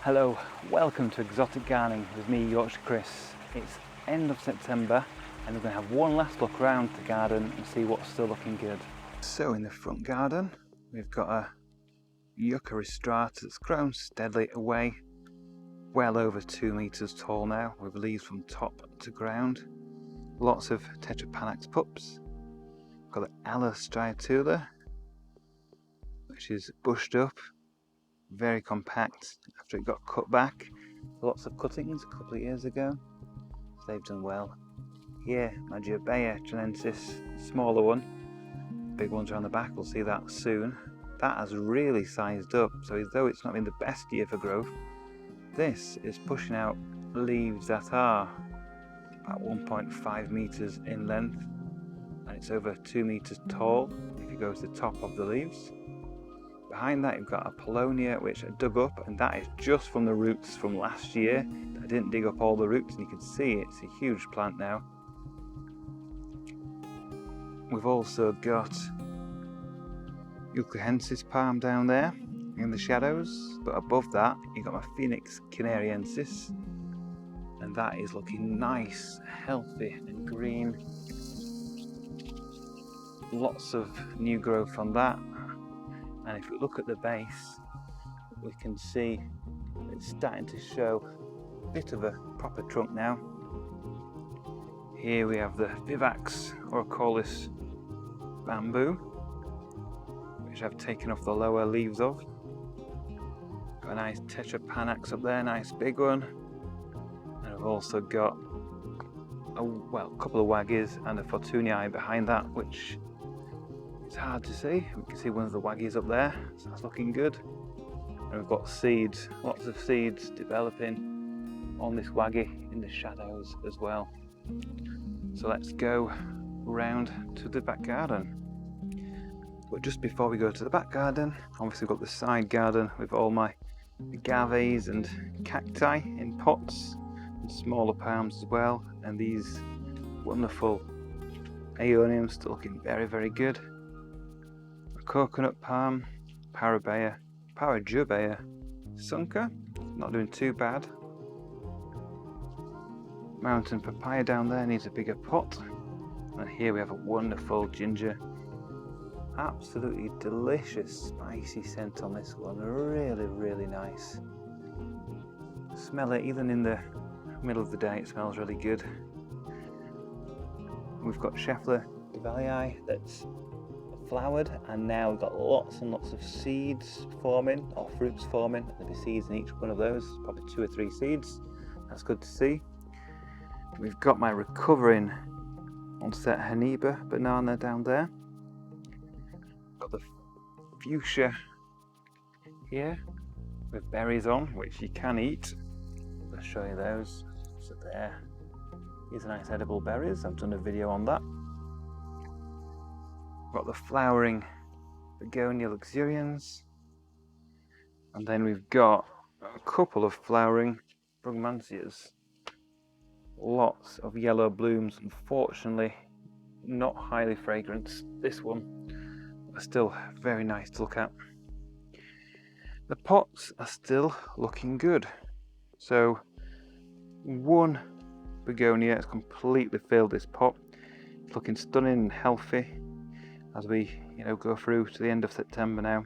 Hello, welcome to Exotic Gardening with me, Yorkshire Kris. It's end of September and we're going to have one last look around the garden and see what's still looking good. So in the front garden we've got a yucca ristrata that's grown steadily away, well over 2 meters tall now, with leaves from top to ground. Lots of tetrapanax pups. Got the Aloe striatula, which is bushed up, very compact after it got cut back. Lots of cuttings a couple of years ago, so they've done well. Here, Maggiabea chinensis, smaller one, big ones around the back, we'll see that soon. That has really sized up, so though it's not been the best year for growth, this is pushing out leaves that are about 1.5 meters in length, and it's over 2 meters tall if you go to the top of the leaves. Behind that you've got a Paulownia which I dug up, and that is just from the roots from last year. I didn't dig up all the roots, and you can see it's a huge plant now. We've also got Eucalyptus palm down there in the shadows, but above that you've got my Phoenix canariensis, and that is looking nice, healthy and green. Lots of new growth on that. And if we look at the base, we can see it's starting to show a bit of a proper trunk now. Here we have the Vivax Oracolis bamboo, which I've taken off the lower leaves of. Got a nice tetrapanax up there, nice big one. And I've also got a couple of waggies and a Fortunii behind that, which it's hard to see. We can see one of the waggies up there, so that's looking good. And we've got seeds, lots of seeds developing on this waggy in the shadows as well. So let's go round to the back garden. But just before we go to the back garden, obviously we've got the side garden with all my agaves and cacti in pots, and smaller palms as well, and these wonderful aeoniums still looking very, very good. Coconut palm, Parabea, Parajubea, Sunka, not doing too bad. Mountain papaya down there needs a bigger pot. And here we have a wonderful ginger. Absolutely delicious spicy scent on this one, really, really nice. Smell it even in the middle of the day, it smells really good. We've got Scheffler Devalii that's flowered, and now we've got lots and lots of seeds forming, or fruits forming. There'll be seeds in each one of those, probably 2 or 3 seeds. That's good to see. We've got my recovering onset Haniba banana down there. Got the fuchsia here with berries on, which you can eat. I'll show you those. So there, these are nice edible berries. I've done a video on that. Got the flowering Begonia luxurians, and then we've got a couple of flowering Brugmansias. Lots of yellow blooms, unfortunately not highly fragrant. This one is still very nice to look at. The pots are still looking good. So one begonia has completely filled this pot. It's looking stunning and healthy as we go through to the end of September now.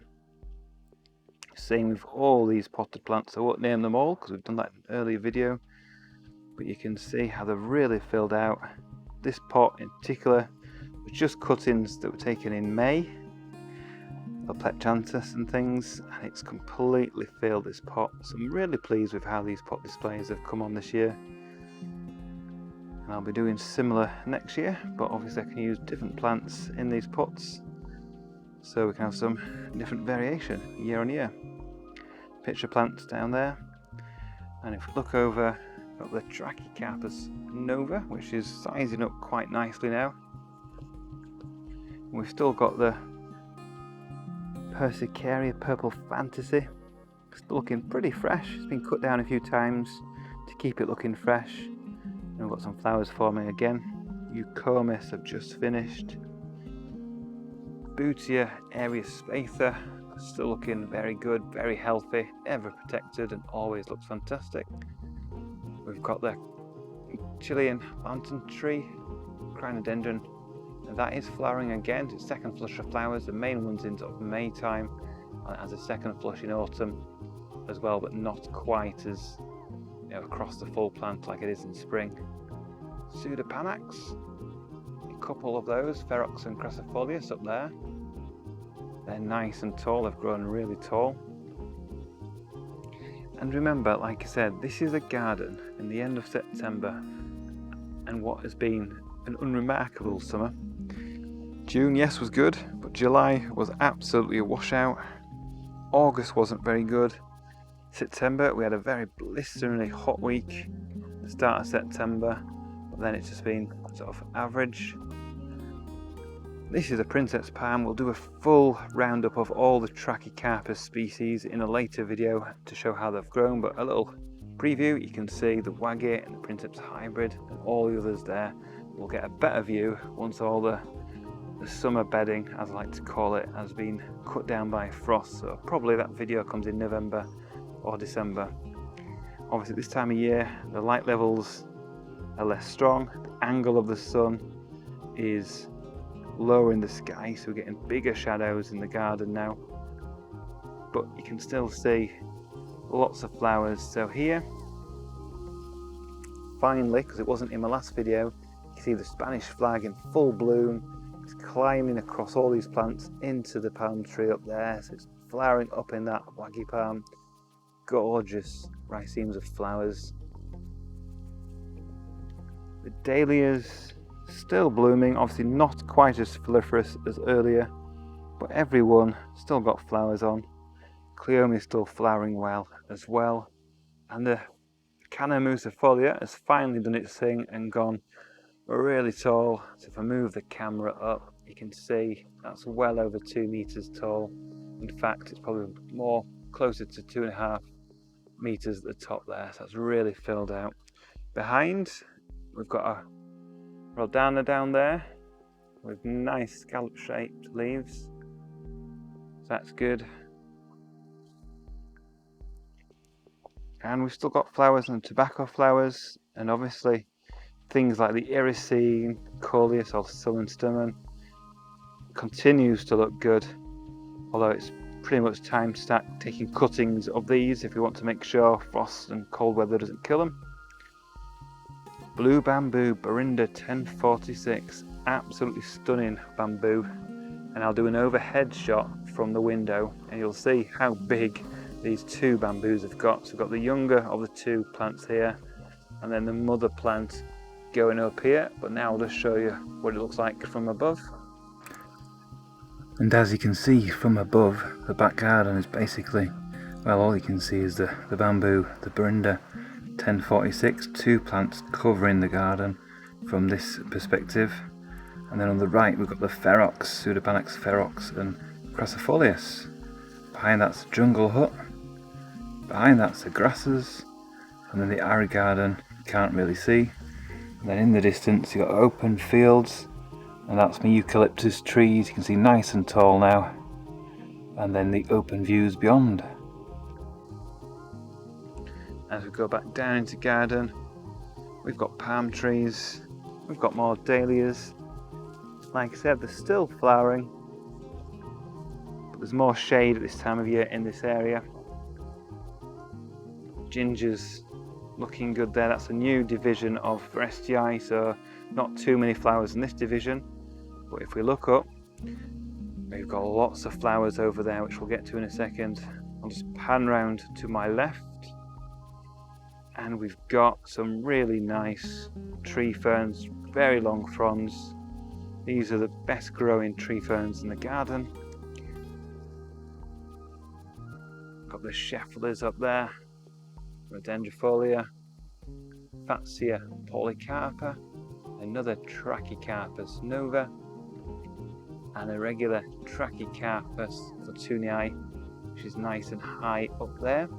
Same with all these potted plants. I won't name them all because we've done that in an earlier video, but you can see how they've really filled out. This pot in particular was just cuttings that were taken in May, the Plechanthus and things, and it's completely filled this pot. So I'm really pleased with how these pot displays have come on this year. And I'll be doing similar next year, but obviously I can use different plants in these pots, so we can have some different variation year on year. Pitcher plants down there, and if we look over, got the Trachycarpus nova, which is sizing up quite nicely now. We've still got the Persicaria purple fantasy, still looking pretty fresh. It's been cut down a few times to keep it looking fresh. And we've got some flowers forming again. Eucomis have just finished. Bootia aerius spatha, still looking very good, very healthy, ever protected, and always looks fantastic. We've got the Chilean lantern tree, Crinodendron, and that is flowering again. It's second flush of flowers. The main one's in sort of May time, and it has a second flush in autumn as well, but not quite as across the full plant like it is in spring. Pseudopanax, a couple of those, Ferox and Crassifolius up there. They're nice and tall, they've grown really tall. And remember, like I said, this is a garden in the end of September, and what has been an unremarkable summer. June, yes, was good, but July was absolutely a washout. August wasn't very good. September, we had a very blisteringly hot week, the start of September, but then it's just been sort of average. This is a princess palm. We'll do a full roundup of all the Trachycarpus species in a later video to show how they've grown, but a little preview, you can see the Waggy and the Princeps hybrid and all the others there. We'll get a better view once all the summer bedding, as I like to call it, has been cut down by frost, so probably that video comes in November or December. Obviously this time of year the light levels are less strong, the angle of the sun is lower in the sky, so we're getting bigger shadows in the garden now, but you can still see lots of flowers. So here, finally, because it wasn't in my last video, you see the Spanish flag in full bloom. It's climbing across all these plants into the palm tree up there, so it's flowering up in that Waggy palm. Gorgeous racemes of flowers. The dahlias still blooming, obviously not quite as floriferous as earlier, but everyone still got flowers on. Cleome is still flowering well as well, and the Canomucifolia has finally done its thing and gone really tall. So if I move the camera up, you can see that's well over 2 meters tall. In fact, it's probably more closer to 2.5 meters at the top there, so that's really filled out. Behind, we've got a Rodana down there with nice scallop shaped leaves, so that's good. And we've still got flowers and tobacco flowers, and obviously things like the Irisine, Coleus or Sullenstumen continues to look good, although it's pretty much time to start taking cuttings of these if we want to make sure frost and cold weather doesn't kill them. Blue bamboo, Berinda 1046, absolutely stunning bamboo, and I'll do an overhead shot from the window and you'll see how big these two bamboos have got. So we've got the younger of the two plants here, and then the mother plant going up here, but now I'll just show you what it looks like from above. And as you can see from above, the back garden is basically, well, all you can see is the bamboo, the Berinda 1046, two plants covering the garden from this perspective. And then on the right we've got the Ferox, Pseudopanax ferox and Crassifolius. Behind that's the jungle hut, behind that's the grasses, and then the Arid garden you can't really see. And then in the distance you've got open fields, and that's my eucalyptus trees, you can see nice and tall now, and then the open views beyond. As we go back down into garden, we've got palm trees, we've got more dahlias. Like I said, they're still flowering, but there's more shade at this time of year in this area. Gingers looking good there. That's a new division of Forestii, so not too many flowers in this division, but if we look up, we've got lots of flowers over there, which we'll get to in a second. I'll just pan round to my left, and we've got some really nice tree ferns, very long fronds. These are the best growing tree ferns in the garden. Got the Schefflers up there, Rodendrofolia, Fatsia polycarpa, another Trachycarpus nova, and a regular Trachycarpus fortunii, which is nice and high up there.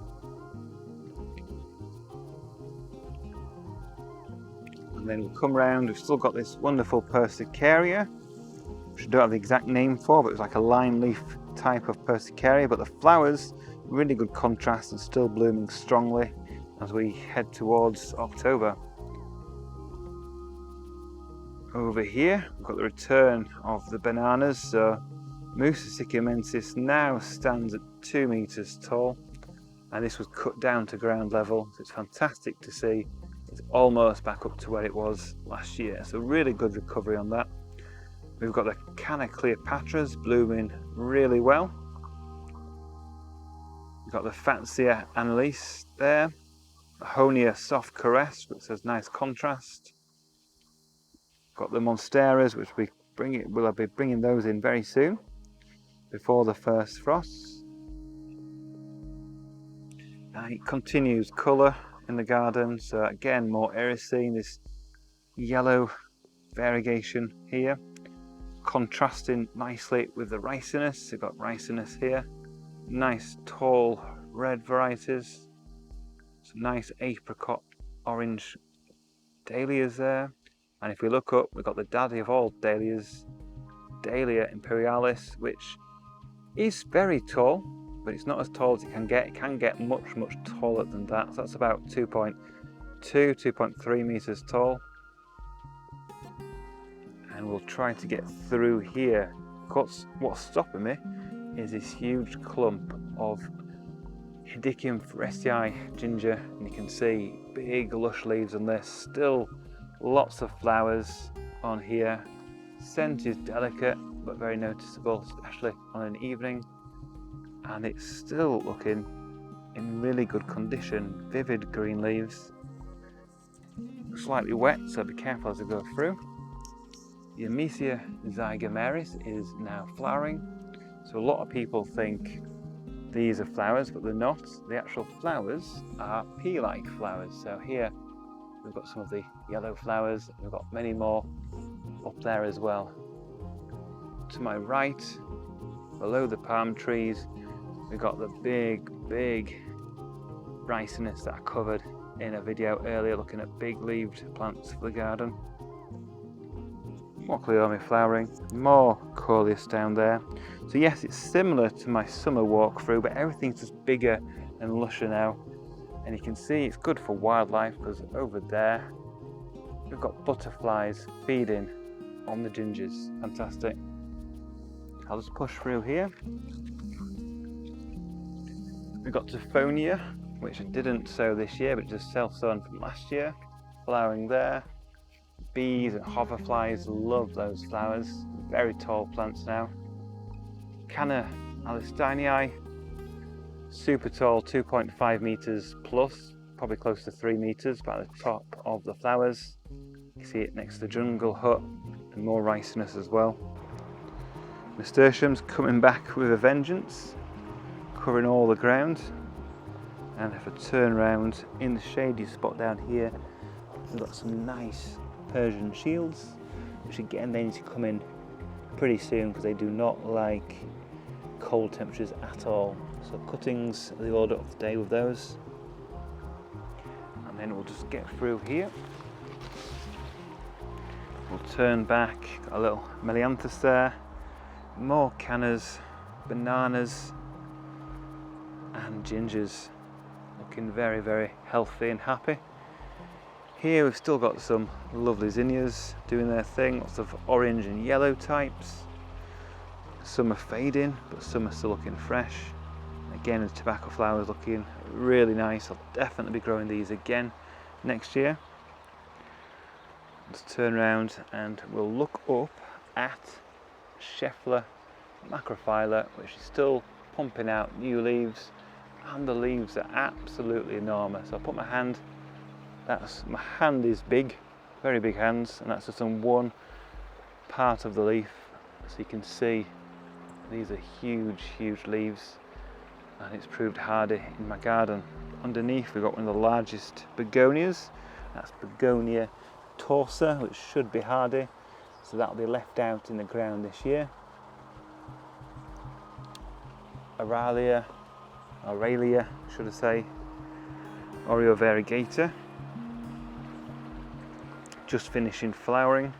And then we'll come round, we've still got this wonderful Persicaria, which I don't have the exact name for, but it's like a lime leaf type type of Persicaria, but the flowers, really good contrast and still blooming strongly as we head towards October. Over here, we've got the return of the bananas. So Musa sycamensis now stands at 2 meters tall, and this was cut down to ground level, so it's fantastic to see. It's almost back up to where it was last year, so really good recovery on that. We've got the Canna Cleopatras blooming really well. We've got the Fatsia Annalise there, the Honia Soft Caress, which has nice contrast. Got the Monsteras, which we'll be bringing those in very soon, before the first frosts. It continues colour in the garden, so again more irisine, this yellow variegation here, contrasting nicely with the ricinus. We've got ricinus here, nice tall red varieties, some nice apricot orange dahlias there, and if we look up, we've got the daddy of all dahlias, Dahlia imperialis, which is very tall, but it's not as tall as it can get. It can get much taller than that. So that's about 2.2, 2.3 meters tall. And we'll try to get through here. What's stopping me is this huge clump of Hedychium forestii ginger, and you can see big lush leaves on this. Still lots of flowers on here. Scent is delicate but very noticeable, especially on an evening. And it's still looking in really good condition, vivid green leaves, slightly wet, so be careful as we go through. The Amicia zygomeris is now flowering, so a lot of people think these are flowers, but they're not. The actual flowers are pea-like flowers. So here we've got some of the yellow flowers, we've got many more up there as well. To my right, below the palm trees, we've got the big ricinus that I covered in a video earlier, looking at big leaved plants for the garden. More Cleome flowering, more Coleus down there. So yes, it's similar to my summer walkthrough, but everything's just bigger and lusher now. And you can see it's good for wildlife, because over there we've got butterflies feeding on the gingers. Fantastic. I'll just push through here. We've got Tophonia, which I didn't sow this year, but just self-sown from last year, flowering there. Bees and hoverflies love those flowers. Very tall plants now. Canna Alisteinii, super tall, 2.5 meters plus, probably close to 3 meters by the top of the flowers. You see it next to the jungle hut, and more ricinus as well. Nasturtiums coming back with a vengeance, covering all the ground. And if I turn around in the shady spot down here, we've got some nice Persian shields, which again they need to come in pretty soon because they do not like cold temperatures at all. So cuttings are the order of the day with those. And then we'll just get through here. We'll turn back, got a little Melianthus there, more cannas, bananas and gingers, looking very healthy and happy. Here we've still got some lovely zinnias doing their thing, lots of orange and yellow types. Some are fading, but some are still looking fresh. Again, the tobacco flowers looking really nice. I'll definitely be growing these again next year. Let's turn around and we'll look up at Scheffler macrophylla, which is still pumping out new leaves, and the leaves are absolutely enormous. I'll put my hand, my hand is big, very big hands, and that's just on one part of the leaf. So you can see these are huge leaves, and it's proved hardy in my garden. Underneath we've got one of the largest begonias, that's Begonia torsa, which should be hardy, so that'll be left out in the ground this year. Aurelia should I say, Oreo variegata, just finishing flowering.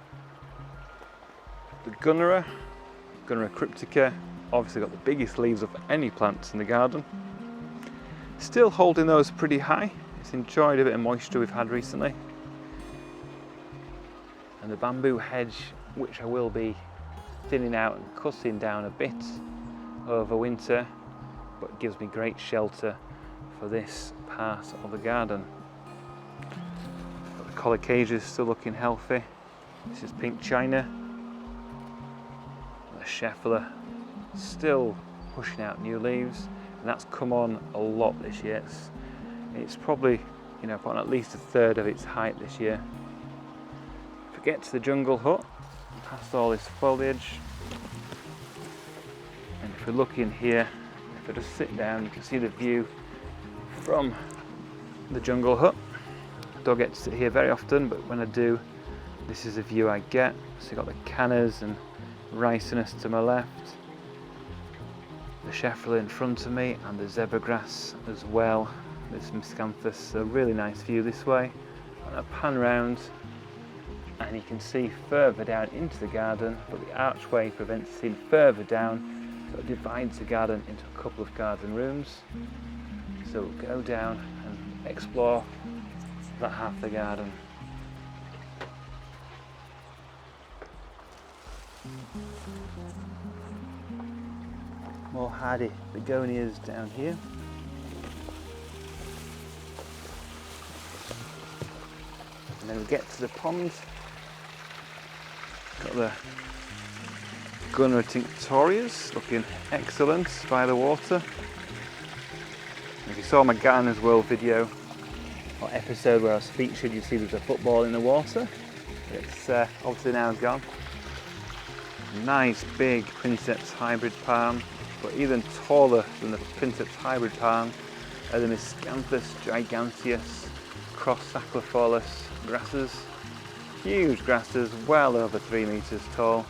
The Gunnera cryptica, obviously got the biggest leaves of any plants in the garden. Still holding those pretty high. It's enjoyed a bit of moisture we've had recently. And the bamboo hedge, which I will be thinning out and cutting down a bit over winter, but gives me great shelter for this part of the garden. The colocasia is still looking healthy. This is pink china. The scheffler still pushing out new leaves, and that's come on a lot this year. It's probably, you know, on at least a third of its height this year. If we get to the jungle hut, past all this foliage, and if we look in here, if I just sit down, you can see the view from the jungle hut. I don't get to sit here very often, but when I do, this is the view I get. So you've got the cannas and ricinus to my left, the scheffler in front of me, and the zebra grass as well. There's some miscanthus, a really nice view this way. And I pan round, and you can see further down into the garden, but the archway prevents seeing further down, so it divides the garden into a couple of garden rooms. So we'll go down and explore that half of the garden. More hardy begonias down here. And then we get to the pond. Got the Gunner tinctorias looking excellent by the water. If you saw my Gardener's World video or episode where I was featured, you see there's a football in the water. It's obviously now gone. Nice big Princeps hybrid palm, but even taller than the Princeps hybrid palm are the Miscanthus giganteus cross sacrophilus grasses. Huge grasses, well over 3 meters tall.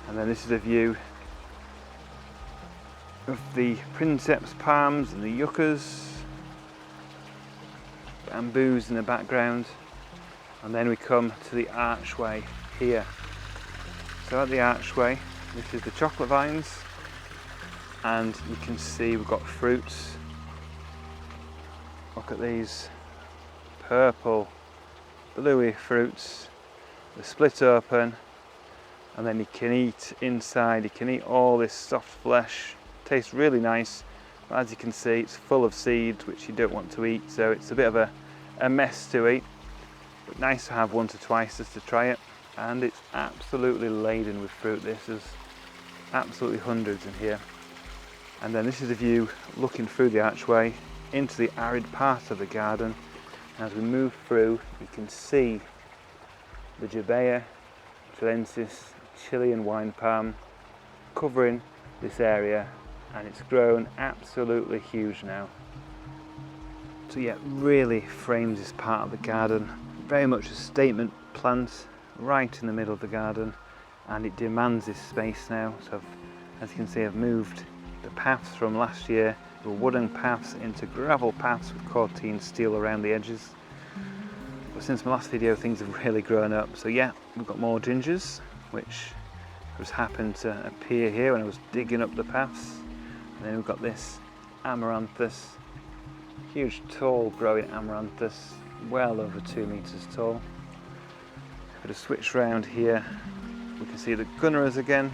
And then this is a view of the Princeps palms and the yuccas, bamboos in the background, and then we come to the archway here. So at the archway, this is the chocolate vines, and you can see we've got fruits. Look at these purple, bluey fruits. They're split open, and then you can eat inside. You can eat all this soft flesh. Tastes really nice, but as you can see, it's full of seeds which you don't want to eat, so it's a bit of a mess to eat, but nice to have once or twice just to try it. And it's absolutely laden with fruit. This is absolutely hundreds in here. And then this is a view looking through the archway into the arid part of the garden. And as we move through, you can see the Jabea chilensis Chilean wine palm covering this area, and it's grown absolutely huge now. So yeah, really frames this part of the garden. Very much a statement plant right in the middle of the garden, and it demands this space now. So as you can see, I've moved the paths from last year, the wooden paths, into gravel paths with cortine steel around the edges. But since my last video, things have really grown up. So yeah, we've got more gingers, which just happened to appear here when I was digging up the paths. And then we've got this amaranthus, huge tall growing amaranthus, well over 2 meters tall. If I just switch around here, we can see the gunneras again,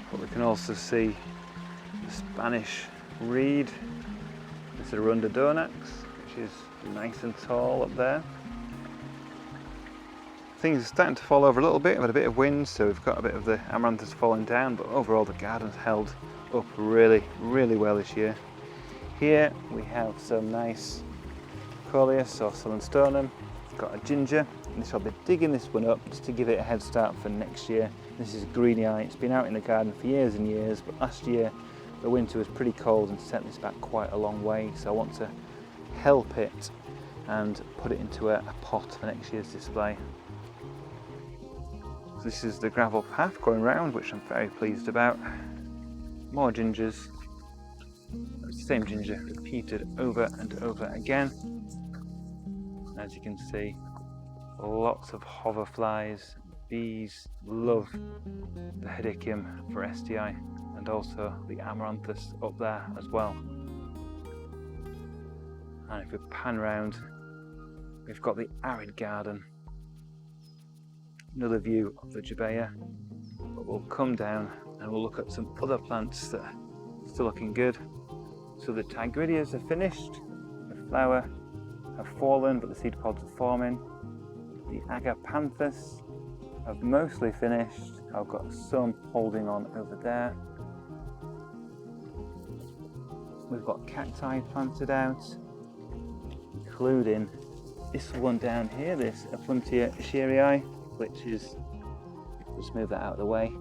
but we can also see the Spanish reed. This is a Rundodonax, which is nice and tall up there. Things are starting to fall over a little bit. We've had a bit of wind, so we've got a bit of the amaranthus falling down, but overall the garden's held up really, really well this year. Here we have some nice Coleus or Solenstonum. It's got a ginger, and I'll be digging this one up just to give it a head start for next year. This is Greeny Eye. It's been out in the garden for years and years, but last year the winter was pretty cold and sent this back quite a long way, so I want to help it and put it into a pot for next year's display. So this is the gravel path going round, which I'm very pleased about. More gingers. It's the same ginger repeated over and over again. As you can see, lots of hoverflies, bees love the hedychium for STI, and also the amaranthus up there as well. And if we pan round, we've got the Arid garden. Another view of the Jabea, but we'll come down and we'll look at some other plants that are still looking good. So the Tigridias are finished, the flower have fallen but the seed pods are forming. The Agapanthus have mostly finished. I've got some holding on over there. We've got cacti planted out, including this one down here, this Opuntia shearii, which is, just move that out of the way.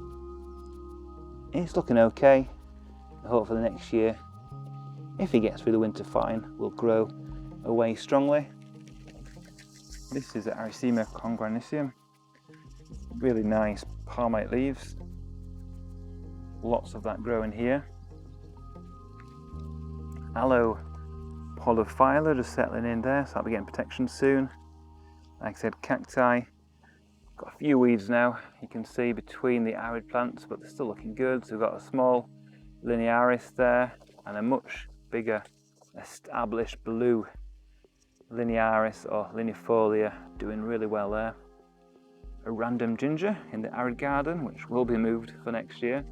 It's looking okay. I hope for the next year, if he gets through the winter fine, will grow away strongly. This is Aricema congranicium. Really nice palmate leaves. Lots of that growing here. Aloe polyphylla just settling in there, so I'll be getting protection soon. Like I said, cacti. Got a few weeds now, you can see between the arid plants, but they're still looking good. So we've got a small linearis there and a much bigger established blue linearis or lineafolia doing really well there. A random ginger in the arid garden, which will be moved for next year.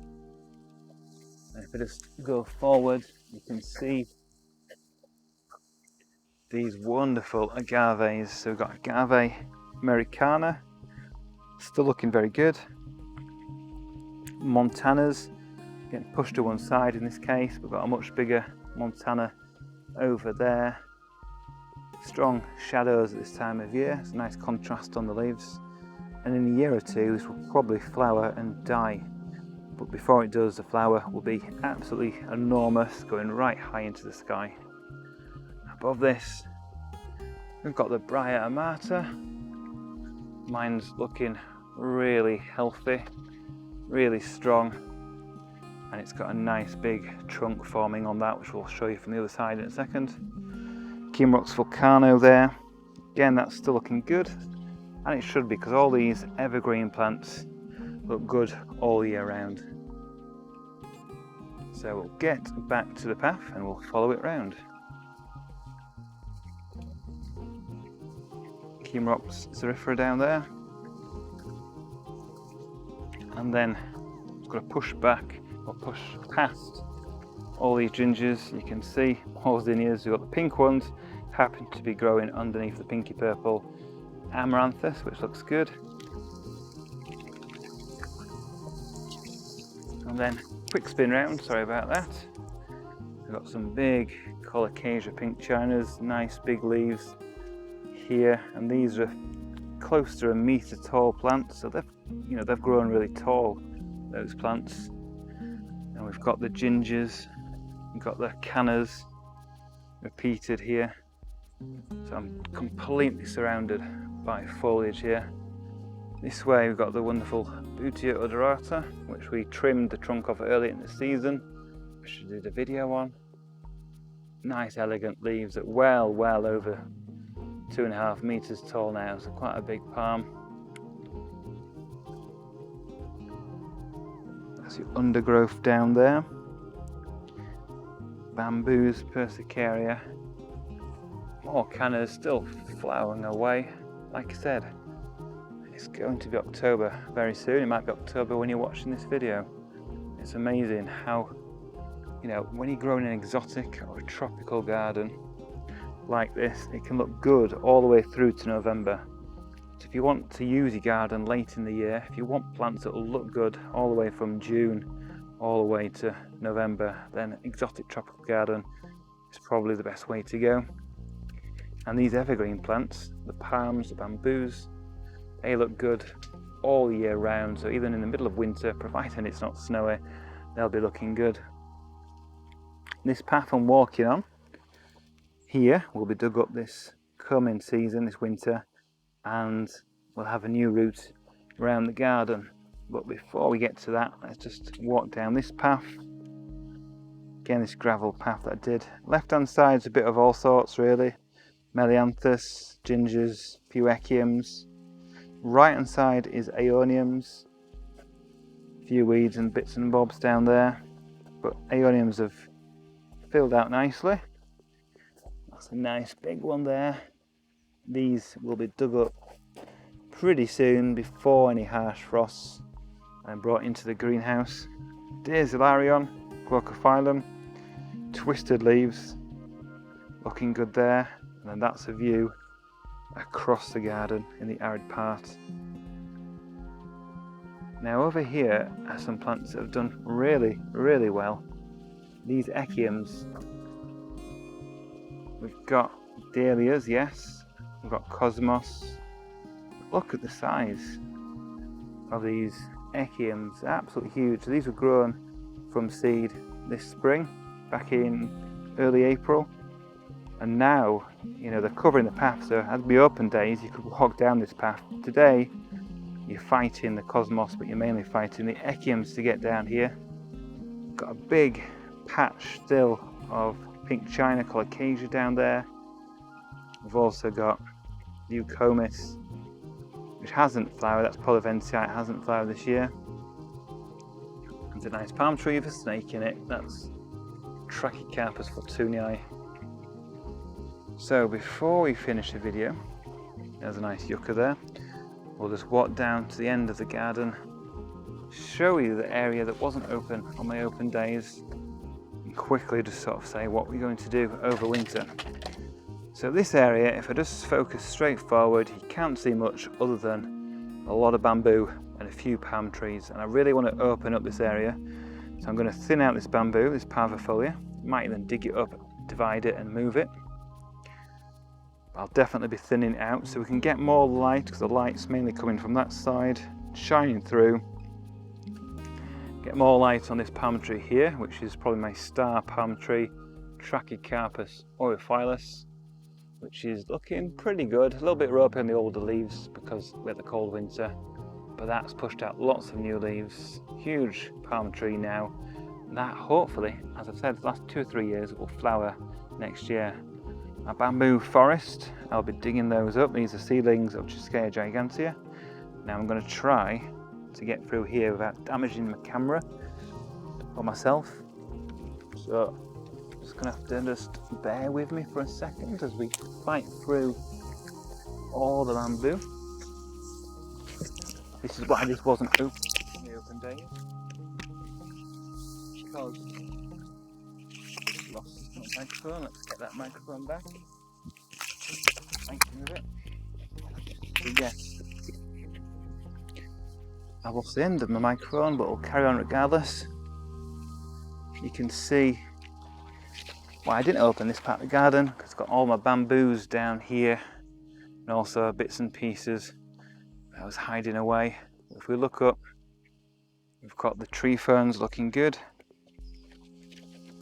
And if I just go forward, you can see these wonderful agaves. So we've got Agave americana, still looking very good. Montanas getting pushed to one side in this case. We've got a much bigger Montana over there. Strong shadows at this time of year. It's a nice contrast on the leaves. And in a year or two, this will probably flower and die. But before it does, the flower will be absolutely enormous, going right high into the sky. Above this, we've got the Bria amata. Mine's looking really healthy, really strong, and it's got a nice big trunk forming on that, which we'll show you from the other side in a second. Chemrox vulcano there. Again, that's still looking good, and it should be, because all these evergreen plants look good all year round. So we'll get back to the path and we'll follow it round. Chemrox xerifera down there. And then I'm going to push back or push past all these gingers. You can see all the zinnias. We've got the pink ones happen to be growing underneath the pinky purple amaranthus, which looks good. And then quick spin round, sorry about that. We've got some big colocasia pink chinas, nice big leaves here, and these are close to 1 metre tall plants, so they've grown really tall, those plants. And we've got the gingers, we've got the cannas repeated here. So I'm completely surrounded by foliage here. This way we've got the wonderful Butia odorata, which we trimmed the trunk of early in the season, which I did a video on. Nice elegant leaves at well over 2.5 metres tall now, so quite a big palm. That's your undergrowth down there. Bamboos, persicaria. More cannas still flowering away. Like I said, it's going to be October very soon. It might be October when you're watching this video. It's amazing how, when you grow in an exotic or a tropical garden like this, it can look good all the way through to November. So if you want to use your garden late in the year, if you want plants that will look good all the way from June all the way to November, then exotic tropical garden is probably the best way to go. And these evergreen plants, the palms, the bamboos, they look good all year round. So even in the middle of winter, providing it's not snowy, they'll be looking good. This path I'm walking on here will be dug up this coming season, this winter, and we'll have a new route around the garden. But before we get to that, let's just walk down this path. Again, this gravel path that I did. Left hand side's a bit of all sorts really. Melianthus, gingers, puechiums. Right hand side is aeoniums, a few weeds and bits and bobs down there, but aeoniums have filled out nicely. That's a nice big one there. These will be dug up pretty soon before any harsh frosts and brought into the greenhouse. Daisylarion, glaucophyllum, twisted leaves, looking good there. And then that's a view across the garden in the arid part. Now over here are some plants that have done really, really well. These echiums. We've got dahlias, yes. We've got cosmos. Look at the size of these echiums, absolutely huge. These were grown from seed this spring, back in early April. And now, you know, they're covering the path, so as we open days, you could walk down this path. Today, you're fighting the cosmos, but you're mainly fighting the echiums to get down here. Got a big patch still of pink china called acacia down there. We've also got eucomis, which hasn't flowered. That's polyventii, it hasn't flowered this year. There's a nice palm tree with a snake in it. That's Trachycarpus fortunei. So before we finish the video, there's a nice yucca there. We'll just walk down to the end of the garden, show you the area that wasn't open on my open days, and quickly just sort of say what we're going to do over winter. So this area, if I just focus straight forward, you can't see much other than a lot of bamboo and a few palm trees, and I really want to open up this area. So I'm going to thin out this bamboo, this parvifolia, might even dig it up, divide it and move it. I'll definitely be thinning it out so we can get more light, because the light's mainly coming from that side, shining through. Get more light on this palm tree here, which is probably my star palm tree, Trachycarpus orophyllus, which is looking pretty good. A little bit ropey on the older leaves because we had the cold winter, but that's pushed out lots of new leaves. Huge palm tree now. That hopefully, as I've said, the last 2 or 3 years, will flower next year. A bamboo forest, I'll be digging those up. These are seedlings of Chiskea gigantea. Now I'm going to try to get through here without damaging my camera or myself. So just going to have to just bear with me for a second as we fight through all the bamboo. This is why this wasn't open in the open days, because lost my microphone. Let's get that microphone back. Thank you with it. So yes, I lost the end of my microphone, but we'll carry on regardless. You can see why I didn't open this part of the garden, because it's got all my bamboos down here and also bits and pieces that I was hiding away. If we look up, we've got the tree ferns looking good.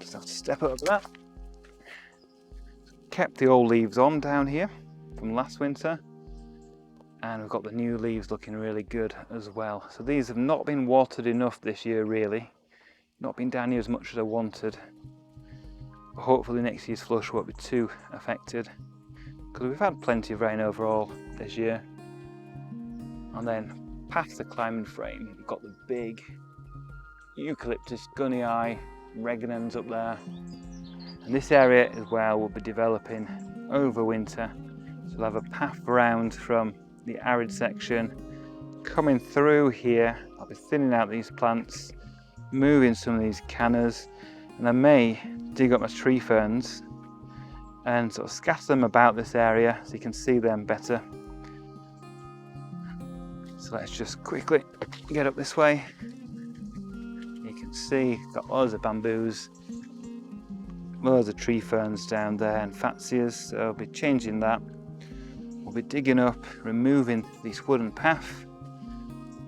Just have to step over that. Kept the old leaves on down here from last winter, and we've got the new leaves looking really good as well. So these have not been watered enough this year, really. Not been down here as much as I wanted. But hopefully next year's flush won't be too affected, because we've had plenty of rain overall this year. And then past the climbing frame, we've got the big Eucalyptus gunnii reginans up there. And this area as well will be developing over winter. So we'll have a path round from the arid section coming through here. I'll be thinning out these plants, moving some of these cannas, and I may dig up my tree ferns and sort of scatter them about this area so you can see them better. So let's just quickly get up this way. You can see got loads of bamboos, loads of tree ferns down there and fatsias, so I'll be changing that. We'll be digging up, removing this wooden path,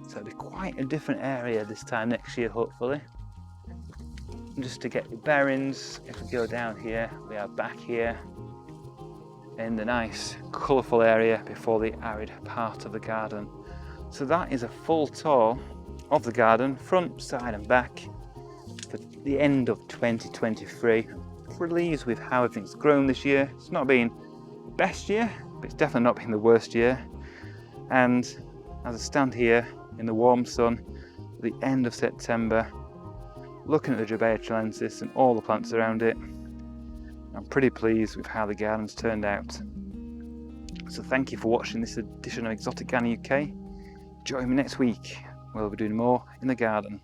so it'll be quite a different area this time next year hopefully. And just to get your bearings, if we go down here, we are back here in the nice colourful area before the arid part of the garden. So that is a full tour of the garden, front, side and back, for the end of 2023. Pleased with how everything's grown this year. It's not been the best year, but it's definitely not been the worst year. And as I stand here in the warm sun at the end of September, looking at the Jabea chilensis and all the plants around it, I'm pretty pleased with how the garden's turned out. So thank you for watching this edition of Exotic Garden UK. Join me next week where we'll be doing more in the garden.